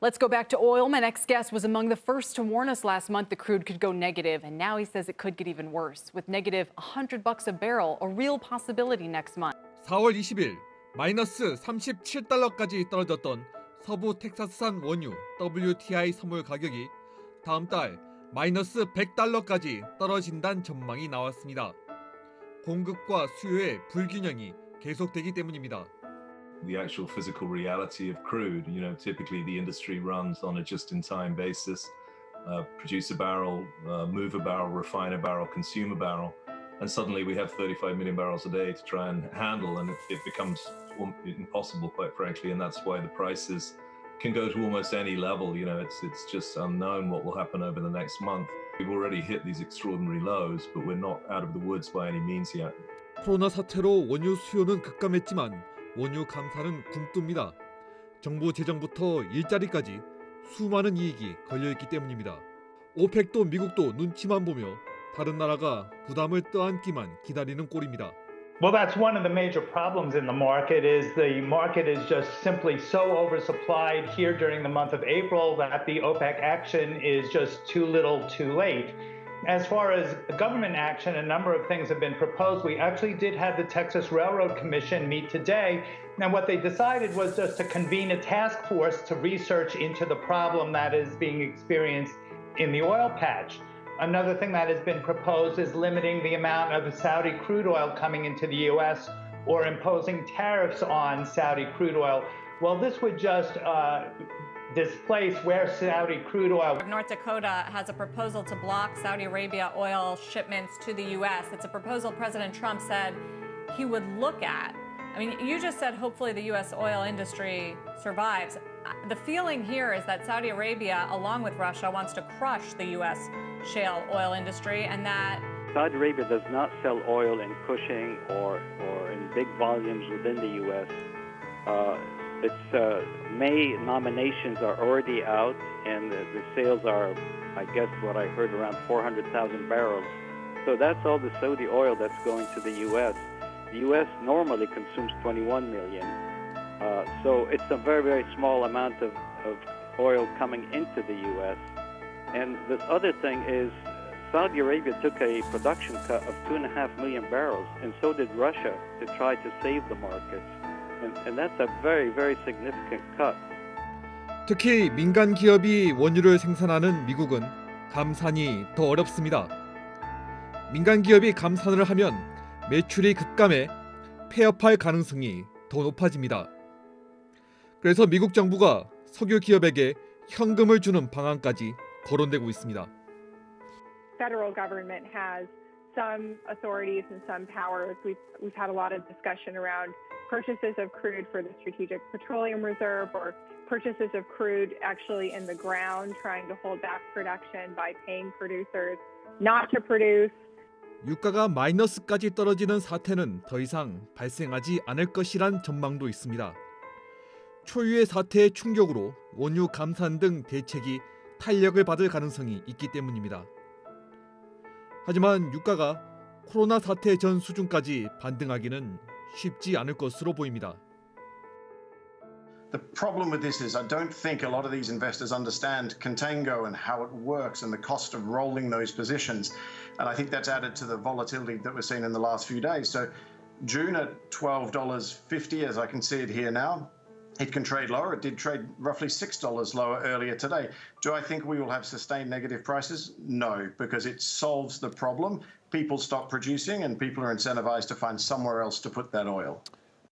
Let's go back to oil. My next guest was among the first to warn us last month the crude could go negative, and now he says it could get even worse, with negative $100 a barrel, a real possibility next month. 4월 20일 마이너스 37달러까지 떨어졌던 서부 텍사스산 원유 WTI 선물 가격이 다음 달 마이너스 100달러까지 떨어진다는 전망이 나왔습니다. 공급과 수요의 불균형이 계속되기 때문입니다. The actual physical reality of crude, typically the industry runs on a just-in-time basis, produce a barrel, move a barrel, refine a barrel, consume a barrel, and suddenly we have 35 million barrels a day to try and handle, and it becomes impossible, quite frankly, and that's why the prices can go to almost any level. It's just unknown what will happen over the next month. We've already hit these extraordinary lows, but we're not out of the woods by any means yet. 코로나 사태로 원유 수요는 급감했지만 원유 감산은 굼뜹니다. 정부 재정부터 일자리까지 수많은 이익이 걸려있기 때문입니다. 오펙도 미국도 눈치만 보며 다른 나라가 부담을 떠안기만 기다리는 꼴입니다. Well, that's one of the major problems in the market is just simply so oversupplied here during the month of April that the OPEC action is just too little too late. As far as government action, a number of things have been proposed. We actually did have the Texas Railroad Commission meet today. And what they decided was just to convene a task force to research into the problem that is being experienced in the oil patch. Another thing that has been proposed is limiting the amount of Saudi crude oil coming into the U.S. or imposing tariffs on Saudi crude oil. Well, this would just displace where Saudi crude oil. North Dakota has a proposal to block Saudi Arabia oil shipments to the U.S. It's a proposal President Trump said he would look at. I mean, you just said hopefully the U.S. oil industry survives. The feeling here is that Saudi Arabia, along with Russia, wants to crush the U.S. shale oil industry, and that Saudi Arabia does not sell oil in Cushing or in big volumes within the U.S. May nominations are already out, and the sales are, I guess, what I heard, around 400,000 barrels. So that's all the Saudi oil that's going to the U.S. The U.S. normally consumes 21 million. So it's a very, very small amount of oil coming into the U.S. And this other thing is Saudi Arabia took a production cut of 2.5 million barrels, and so did Russia, to try to save the markets. And that's a very, very significant cut. 특히 민간 기업이 원유를 생산하는 미국은 감산이 더 어렵습니다. 민간 기업이 감산을 하면 매출이 급감해 폐업할 가능성이 더 높아집니다. 그래서 미국 정부가 석유 기업에게 현금을 주는 방안까지 거론되고 있습니다. Federal government has some authorities and some powers. We've had a lot of discussion around purchases of crude for the Strategic Petroleum Reserve or purchases of crude actually in the ground, trying to hold back production by paying producers not to produce. 유가가 마이너스까지 떨어지는 사태는 더 이상 발생하지 않을 것이란 전망도 있습니다. 초유의 사태의 충격으로 원유 감산 등 대책이 탄력을 받을 가능성이 있기 때문입니다. 하지만 유가가 코로나 사태 전 수준까지 반등하기는 쉽지 않을 것으로 보입니다. The problem with this is I don't think a lot of these investors understand contango and how it works and the cost of rolling those positions. And I think that's added to the volatility that we're seeing in the last few days. So June at $12.50, as I can see it here now. It can trade lower. It did trade roughly $6 lower earlier today. Do I think we will have sustained negative prices? No, because it solves the problem. People stop producing and people are incentivized to find somewhere else to put that oil.